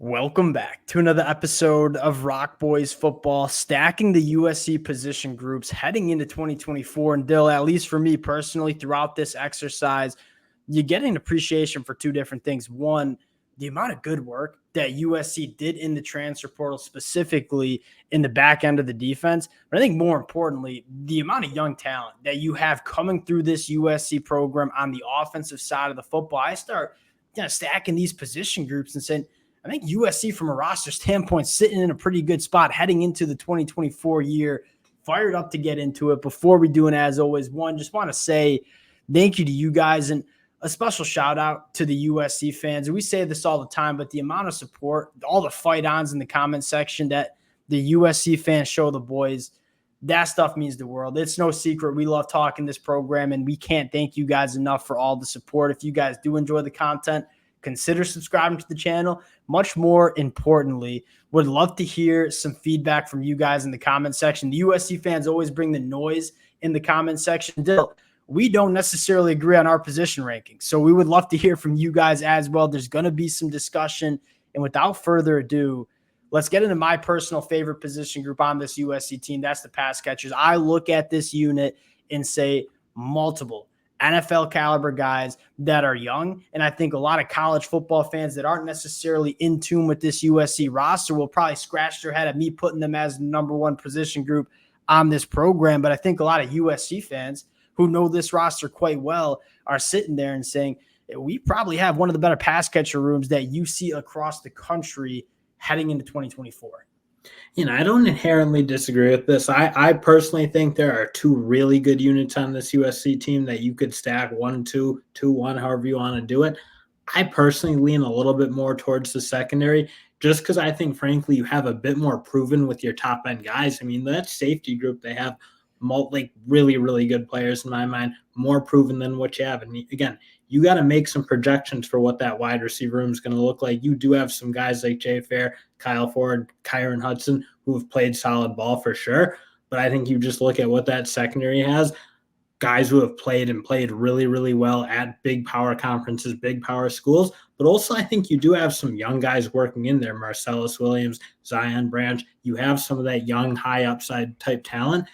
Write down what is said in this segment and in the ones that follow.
Welcome back to another episode of Rock Boys Football, stacking the USC position groups heading into 2024. And Dill, at least for me personally, throughout this exercise, you get an appreciation for two different things. One, the amount of good work that USC did in the transfer portal, specifically in the back end of the defense. But I think more importantly, the amount of young talent that you have coming through this USC program on the offensive side of the football. I start kind of stacking these position groups and saying, I think USC from a roster standpoint sitting in a pretty good spot heading into the 2024 year. Fired up to get into it. Before we do, and as always, just want to say thank you to you guys and a special shout out to the USC fans. We say this all the time, but the amount of support, all the fight-ons in the comment section that the USC fans show the boys, that stuff means the world. It's no secret. We love talking this program, and we can't thank you guys enough for all the support. If you guys do enjoy the content, consider subscribing to the channel. Much more importantly, would love to hear some feedback from you guys in the comment section. The USC fans always bring the noise in the comment section. Dill, we don't necessarily agree on our position rankings, so we would love to hear from you guys as well. There's going to be some discussion, and without further ado, let's get into my personal favorite position group on this USC team. That's the pass catchers. I look at this unit and say multiple NFL caliber guys that are young. And I think a lot of college football fans that aren't necessarily in tune with this USC roster will probably scratch their head at me putting them as the number one position group on this program. But I think a lot of USC fans who know this roster quite well are sitting there and saying, we probably have one of the better pass catcher rooms that you see across the country heading into 2024. I don't inherently disagree with this. I personally think there are two really good units on this USC team that you could stack 1-2, 2-1, however you want to do it. I personally lean a little bit more towards the secondary just because I think, frankly, you have a bit more proven with your top-end guys. I mean, that safety group, they have really, really good players in my mind, more proven than what you have. And again, you got to make some projections for what that wide receiver room is going to look like. You do have some guys like Jay Fair, Kyle Ford, Kyron Hudson, who have played solid ball for sure. But I think you just look at what that secondary has, guys who have played really, really well at big power conferences, big power schools. But also I think you do have some young guys working in there, Marcellus Williams, Zion Branch. You have some of that young, high upside type talent.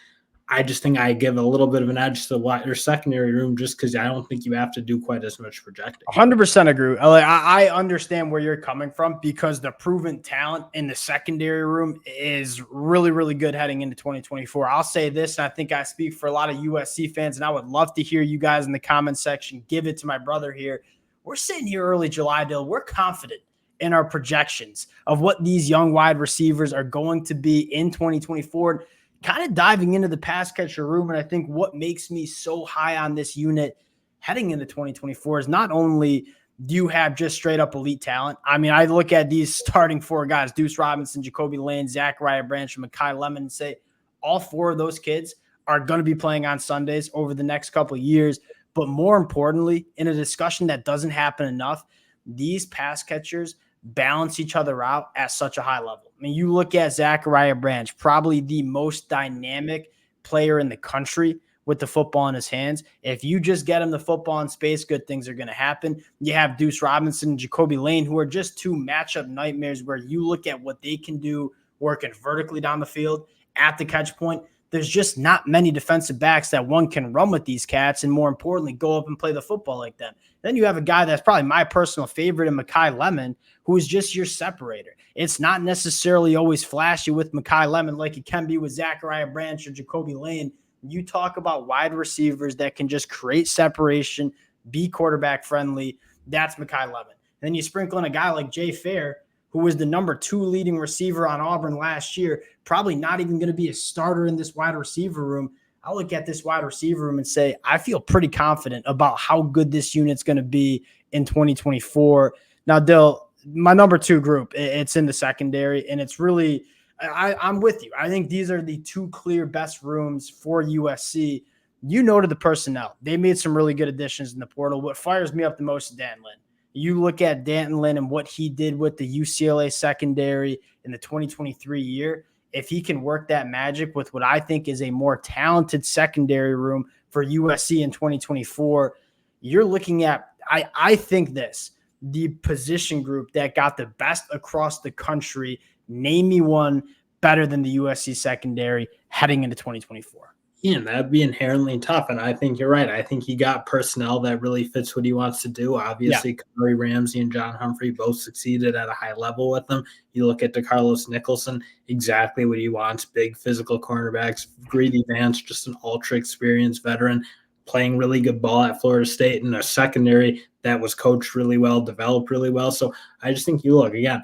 I just think I give a little bit of an edge to the secondary room just because I don't think you have to do quite as much projecting. 100% agree. I understand where you're coming from because the proven talent in the secondary room is really, really good heading into 2024. I'll say this, and I think I speak for a lot of USC fans, and I would love to hear you guys in the comment section give it to my brother here. We're sitting here early July, Dill. We're confident in our projections of what these young wide receivers are going to be in 2024. Kind of diving into the pass catcher room, and I think what makes me so high on this unit heading into 2024 is not only do you have just straight up elite talent. I mean, I look at these starting four guys, Deuce Robinson, Jacoby Lane, Zachariah Branch, and Mekhi Lemon, and say all four of those kids are going to be playing on Sundays over the next couple of years. But more importantly, in a discussion that doesn't happen enough, these pass catchers balance each other out at such a high level. I mean, you look at Zachariah Branch, probably the most dynamic player in the country with the football in his hands. If you just get him the football in space, good things are going to happen. You have Deuce Robinson and Jacoby Lane, who are just two matchup nightmares where you look at what they can do working vertically down the field at the catch point. There's just not many defensive backs that one can run with these cats and, more importantly, go up and play the football like them. Then you have a guy that's probably my personal favorite in Mekhi Lemon, who is just your separator. It's not necessarily always flashy with Mekhi Lemon like it can be with Zachariah Branch or Jacoby Lane. You talk about wide receivers that can just create separation, be quarterback friendly. That's Mekhi Lemon. Then you sprinkle in a guy like Jay Fair, who was the number 2 leading receiver on Auburn last year, probably not even going to be a starter in this wide receiver room. I look at this wide receiver room and say, I feel pretty confident about how good this unit's going to be in 2024. Now, Dill, my number 2 group, it's in the secondary, and it's really, I'm with you. I think these are the 2 clear best rooms for USC. You noted the personnel. They made some really good additions in the portal. What fires me up the most is Dan Lynn. You look at Danton Lynn and what he did with the UCLA secondary in the 2023 year. If he can work that magic with what I think is a more talented secondary room for USC in 2024, you're looking at, I think this, the position group that got the best across the country. Name me one better than the USC secondary heading into 2024. Yeah, that'd be inherently tough. And I think you're right. I think he got personnel that really fits what he wants to do. Yeah. Obviously, Kamari Ramsey and John Humphrey both succeeded at a high level with them. You look at DeCarlos Nicholson, exactly what he wants. Big physical cornerbacks. Greedy Vance, just an ultra experienced veteran, playing really good ball at Florida State, and a secondary that was coached really well, developed really well. So I just think you look again.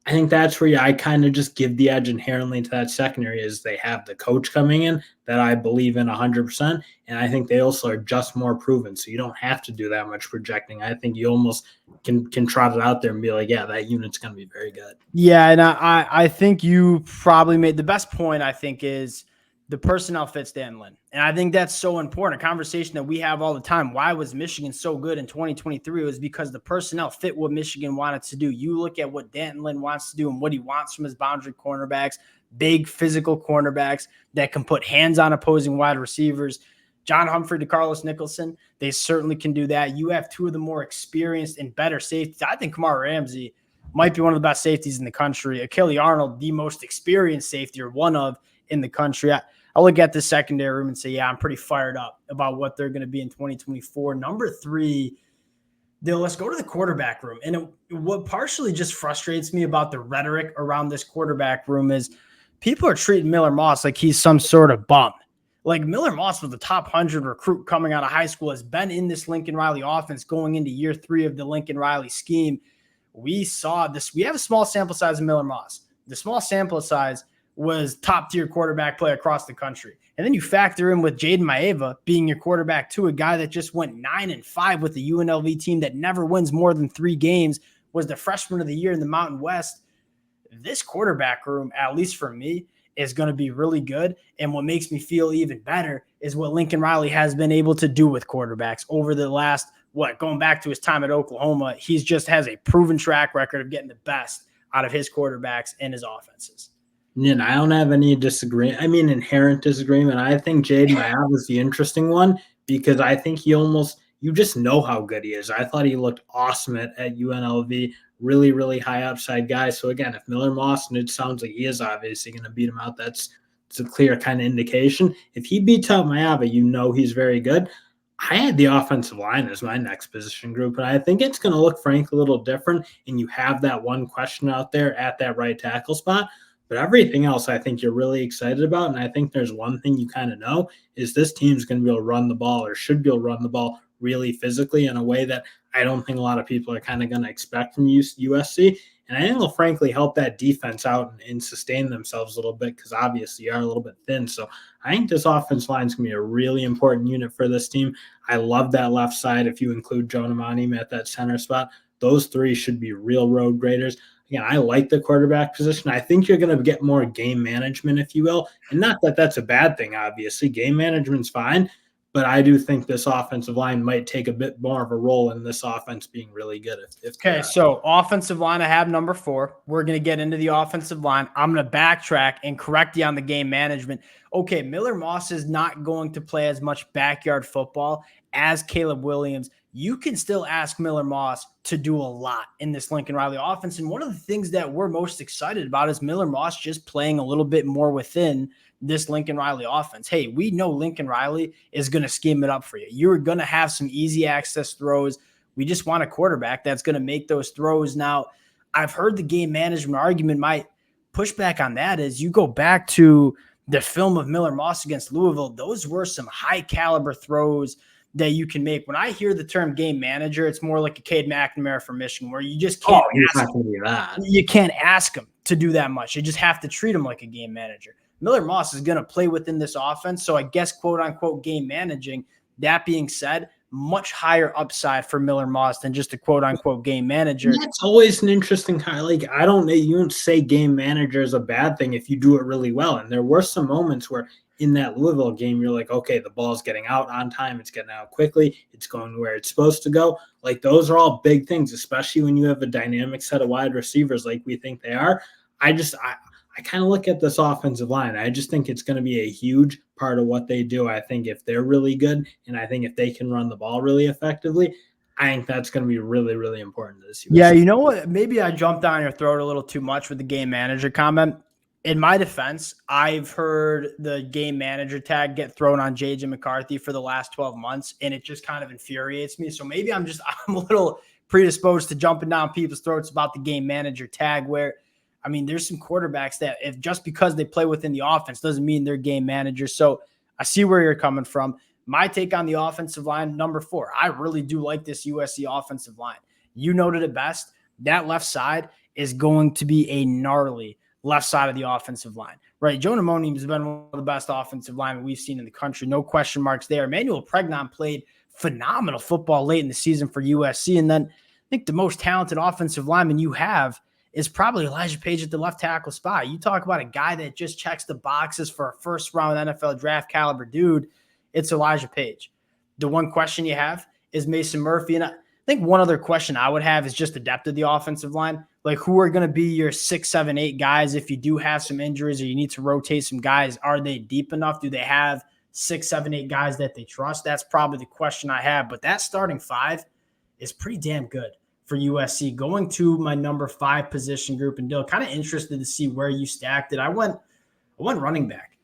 I think that's where I kind of just give the edge inherently to that secondary is they have the coach coming in that I believe in 100%. And I think they also are just more proven. So you don't have to do that much projecting. I think you almost can trot it out there and be like, yeah, that unit's going to be very good. Yeah, and I think you probably made the best point, I think, is the personnel fits Dan Lynn. And I think that's so important. A conversation that we have all the time. Why was Michigan so good in 2023? It was because the personnel fit what Michigan wanted to do. You look at what Dan Lynn wants to do and what he wants from his boundary cornerbacks, big physical cornerbacks that can put hands on opposing wide receivers. John Humphrey, DeCarlos Nicholson, they certainly can do that. You have two of the more experienced and better safeties. I think Kamari Ramsey might be one of the best safeties in the country. Achille Arnold, the most experienced safety or one of in the country. I look at the secondary room and say, yeah, I'm pretty fired up about what they're going to be in 2024. Number three, let's go to the quarterback room. And what partially just frustrates me about the rhetoric around this quarterback room is people are treating Miller Moss like he's some sort of bum. Like Miller Moss was the top 100 recruit coming out of high school, has been in this Lincoln Riley offense going into year 3 of the Lincoln Riley scheme. We saw this. We have a small sample size of Miller Moss. The small sample size was top-tier quarterback play across the country. And then you factor in with Jaden Maeva being your quarterback too, a guy that just went 9-5 with the UNLV team that never wins more than 3 games, was the freshman of the year in the Mountain West. This quarterback room, at least for me, is going to be really good. And what makes me feel even better is what Lincoln Riley has been able to do with quarterbacks over the last, going back to his time at Oklahoma. He's just has a proven track record of getting the best out of his quarterbacks and his offenses. And I don't have any disagreement. I mean, inherent disagreement. I think Jaden Maab is the interesting one because I think you just know how good he is. I thought he looked awesome at UNLV. Really, really high upside guy. So again, if Miller Moss, and it sounds like he is obviously going to beat him out, it's a clear kind of indication. If he beats out Maaba, you know he's very good. I had the offensive line as my next position group, and I think it's going to look, frankly, a little different. And you have that one question out there at that right tackle spot. But everything else, I think you're really excited about. And I think there's one thing you kind of know is this team's going to be able to run the ball or should be able to run the ball really physically in a way that I don't think a lot of people are kind of going to expect from USC. And I think it'll frankly help that defense out and sustain themselves a little bit because obviously you are a little bit thin. So I think this offense line is going to be a really important unit for this team. I love that left side if you include Jonah Monteem at that center spot. Those 3 should be real road graders. Again, I like the quarterback position. I think you're going to get more game management, if you will. And not that that's a bad thing, obviously. Game management's fine. But I do think this offensive line might take a bit more of a role in this offense being really good. Okay, so offensive line, I have number 4. We're going to get into the offensive line. I'm going to backtrack and correct you on the game management. Okay, Miller Moss is not going to play as much backyard football as Caleb Williams. You can still ask Miller Moss to do a lot in this Lincoln Riley offense. And one of the things that we're most excited about is Miller Moss just playing a little bit more within this Lincoln Riley offense. Hey, we know Lincoln Riley is going to scheme it up for you. You're going to have some easy access throws. We just want a quarterback that's going to make those throws. Now, I've heard the game management argument. My pushback on that is you go back to the film of Miller Moss against Louisville. Those were some high caliber throws that you can make. When I hear the term game manager, it's more like a Cade McNamara from Michigan, where you just can't you can't ask him to do that much. You just have to treat him like a game manager. Miller Moss is going to play within this offense. So I guess, quote unquote, game managing. That being said, much higher upside for Miller Moss than just a quote unquote game manager. That's always an interesting kind of, like, you don't say game manager is a bad thing if you do it really well. And there were some moments where in that Louisville game, you're like, okay, the ball's getting out on time. It's getting out quickly. It's going where it's supposed to go. Like, those are all big things, especially when you have a dynamic set of wide receivers like we think they are. I kind of look at this offensive line. I just think it's going to be a huge part of what they do. I think if they're really good, and I think if they can run the ball really effectively, I think that's going to be really, really important to this USC. Yeah, you know what? Maybe I jumped down your throat a little too much with the game manager comment. In my defense, I've heard the game manager tag get thrown on JJ McCarthy for the last 12 months, and it just kind of infuriates me. So maybe I'm a little predisposed to jumping down people's throats about the game manager tag, where, I mean, there's some quarterbacks that if just because they play within the offense doesn't mean they're game managers. So I see where you're coming from. My take on the offensive line, number 4, I really do like this USC offensive line. You noted it best. That left side is going to be a gnarly left side of the offensive line, right? Jonah Money has been one of the best offensive linemen we've seen in the country. No question marks there. Emmanuel Pregnon played phenomenal football late in the season for USC. And then I think the most talented offensive lineman you have is probably Elijah Page at the left tackle spot. You talk about a guy that just checks the boxes for a first round NFL draft caliber dude. It's Elijah Page. The one question you have is Mason Murphy. And I think one other question I would have is just the depth of the offensive line. Like, who are going to be your 6, 7, 8 guys if you do have some injuries or you need to rotate some guys? Are they deep enough? Do they have 6, 7, 8 guys that they trust? That's probably the question I have. But that starting 5 is pretty damn good for USC. Going to my number 5 position group, and Dill, kind of interested to see where you stacked it. I went running back.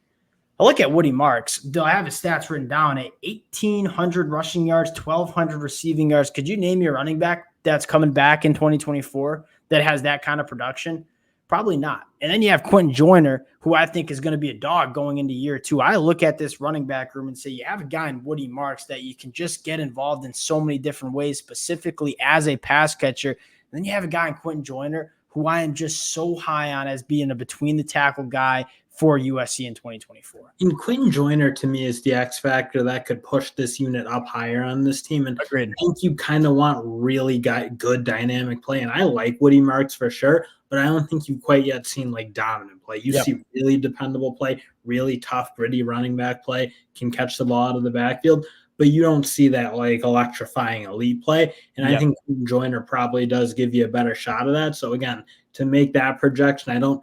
I look at Woody Marks. Dill, I have his stats written down at 1,800 rushing yards, 1,200 receiving yards. Could you name your running back that's coming back in 2024 that has that kind of production? Probably not. And then you have Quentin Joyner, who I think is going to be a dog going into year 2. I look at this running back room and say you have a guy in Woody Marks that you can just get involved in so many different ways, specifically as a pass catcher. And then you have a guy in Quentin Joyner, who I am just so high on as being a between-the-tackle guy for USC in 2024. And Quentin Joyner, to me, is the X factor that could push this unit up higher on this team. And Agreed. I think you kind of want really good dynamic play. And I like Woody Marks for sure, but I don't think you've quite yet seen like dominant play. You see really dependable play, really tough, gritty running back play, can catch the ball out of the backfield, but you don't see that like electrifying elite play. And I think Quentin Joyner probably does give you a better shot of that. So again, to make that projection,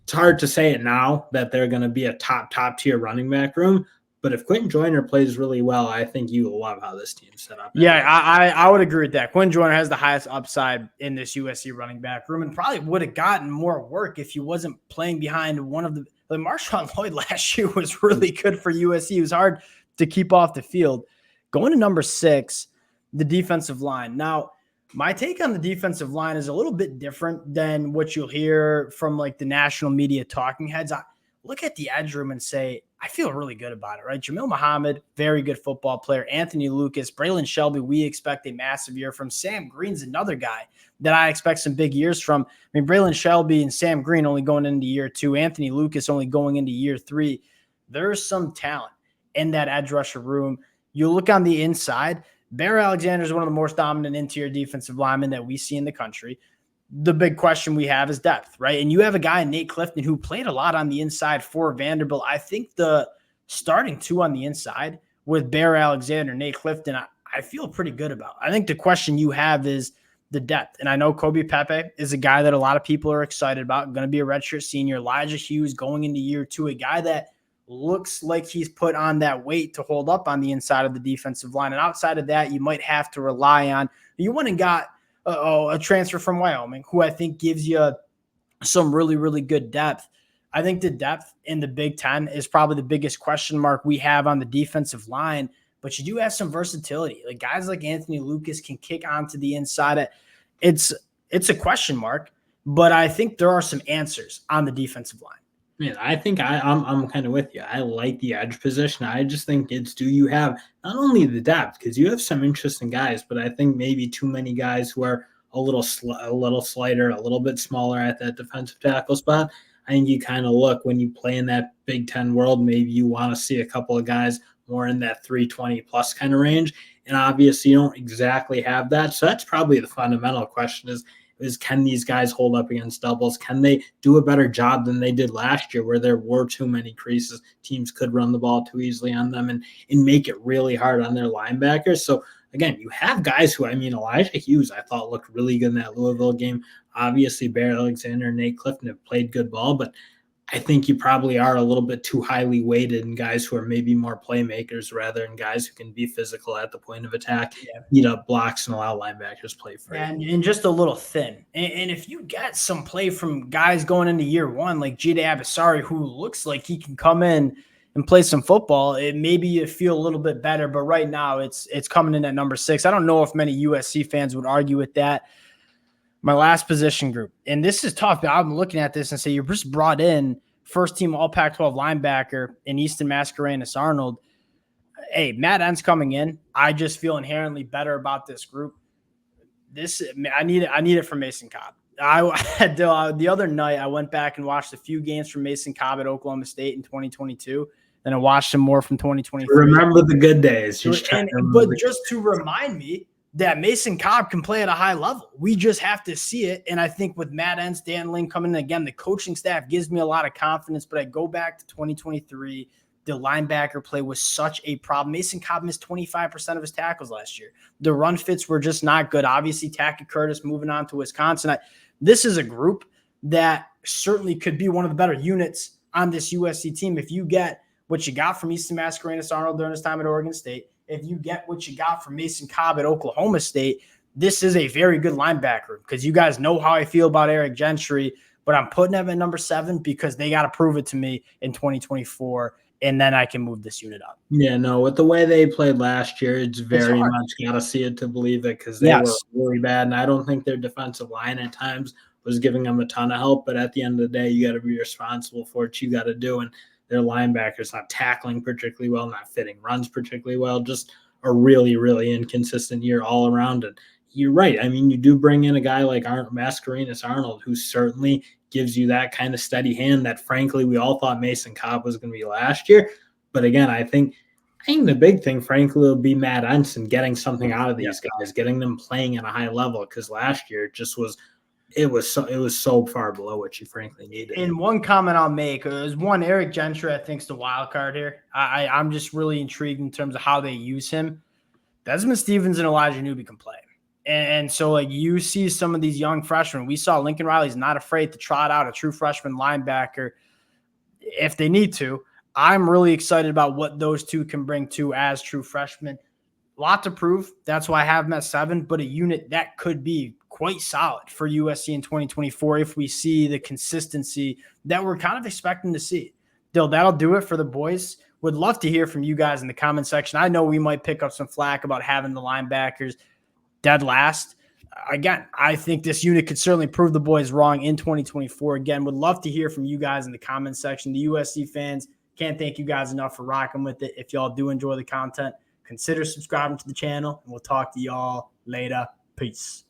it's hard to say it now that they're going to be a top tier running back room. But if Quentin Joyner plays really well, I think you will love how this team's set up. Yeah, I would agree with that. Quentin Joyner has the highest upside in this USC running back room and probably would have gotten more work if he wasn't playing behind one of the Marshawn Lloyd last year was really good for USC. It was hard to keep off the field. Going to number 6, the defensive line. Now, my take on the defensive line is a little bit different than what you'll hear from like the national media talking heads. I look at the edge room and say, I feel really good about it, right? Jamil Muhammad, very good football player. Anthony Lucas, Braylon Shelby, we expect a massive year from. Sam Green's another guy that I expect some big years from. I mean, Braylon Shelby and Sam Green only going into year 2. Anthony Lucas only going into year 3. There's some talent in that edge rusher room. You look on the inside, Bear Alexander is one of the most dominant interior defensive linemen that we see in the country. The big question we have is depth, right? And you have a guy, Nate Clifton, who played a lot on the inside for Vanderbilt. I think the starting 2 on the inside with Bear Alexander, Nate Clifton, I feel pretty good about. I think the question you have is the depth. And I know Kobe Pepe is a guy that a lot of people are excited about, going to be a redshirt senior. Elijah Hughes going into year 2, a guy that looks like he's put on that weight to hold up on the inside of the defensive line. And outside of that, you might have to rely on, you went and got a transfer from Wyoming, who I think gives you some really, really good depth. I think the depth in the Big Ten is probably the biggest question mark we have on the defensive line, but you do have some versatility. Like guys like Anthony Lucas can kick onto the inside. It's a question mark, but I think there are some answers on the defensive line. Man, I think I'm kind of with you. I like the edge position. I just think do you have not only the depth, because you have some interesting guys, but I think maybe too many guys who are a little slighter, a little bit smaller at that defensive tackle spot. I think you kind of look when you play in that Big Ten world, maybe you want to see a couple of guys more in that 320 plus kind of range. And obviously you don't exactly have that. So that's probably the fundamental question is can these guys hold up against doubles? Can they do a better job than they did last year where there were too many creases? Teams could run the ball too easily on them and make it really hard on their linebackers. So, again, you have guys who, Elijah Hughes, I thought looked really good in that Louisville game. Obviously, Bear Alexander and Nate Clifton have played good ball, but I think you probably are a little bit too highly weighted in guys who are maybe more playmakers rather than guys who can be physical at the point of attack, Yeah. beat up blocks, and allow linebackers play free. And just a little thin. And if you get some play from guys going into year one, like Jide Abasari, who looks like he can come in and play some football, it maybe you feel a little bit better. But right now, it's coming in at number 6. I don't know if many USC fans would argue with that. My last position group, and this is tough. But I'm looking at this and say you just brought in first team All Pac-12 linebacker in Easton Mascarenas Arnold. Hey, Matt Ent's coming in. I just feel inherently better about this group. I need it from Mason Cobb. The other night I went back and watched a few games from Mason Cobb at Oklahoma State in 2022. Then I watched some more from 2023. Remember the good days. But just to remind me that Mason Cobb can play at a high level. We just have to see it. And I think with Matt Entz, Dan Ling coming in again, the coaching staff gives me a lot of confidence. But I go back to 2023. The linebacker play was such a problem. Mason Cobb missed 25% of his tackles last year. The run fits were just not good. Obviously, Tackett Curtis moving on to Wisconsin. This is a group that certainly could be one of the better units on this USC team. If you get what you got from Easton Mascarenas Arnold during his time at Oregon State, if you get what you got from Mason Cobb at Oklahoma State, this is a very good linebacker because you guys know how I feel about Eric Gentry, but I'm putting him at number 7 because they got to prove it to me in 2024. And then I can move this unit up. Yeah, no, with the way they played last year, it's very much got to see it to believe it because they were really bad. And I don't think their defensive line at times was giving them a ton of help. But at the end of the day, you got to be responsible for what you got to do. And their linebackers not tackling particularly well, not fitting runs particularly well, just a really, really inconsistent year all around. And you're right. I mean, you do bring in a guy like Mascarenas Arnold, who certainly gives you that kind of steady hand that, frankly, we all thought Mason Cobb was going to be last year. But again, I think the big thing, frankly, will be Matt Entz and getting something out of these guys, getting them playing at a high level. Because last year it was so far below what you frankly needed. And one comment I'll make is Eric Gentry, I think, is the wild card here. I'm just really intrigued in terms of how they use him. Desmond Stevens and Elijah Newby can play. And so, like, you see some of these young freshmen. We saw Lincoln Riley's not afraid to trot out a true freshman linebacker if they need to. I'm really excited about what those two can bring to as true freshmen. A lot to prove. That's why I have them at 7, but a unit that could be quite solid for USC in 2024 if we see the consistency that we're kind of expecting to see. That'll do it for the boys. Would love to hear from you guys in the comment section. I know we might pick up some flack about having the linebackers dead last. Again, I think this unit could certainly prove the boys wrong in 2024. Again, would love to hear from you guys in the comment section. The USC fans, can't thank you guys enough for rocking with it. If y'all do enjoy the content, consider subscribing to the channel, and we'll talk to y'all later. Peace.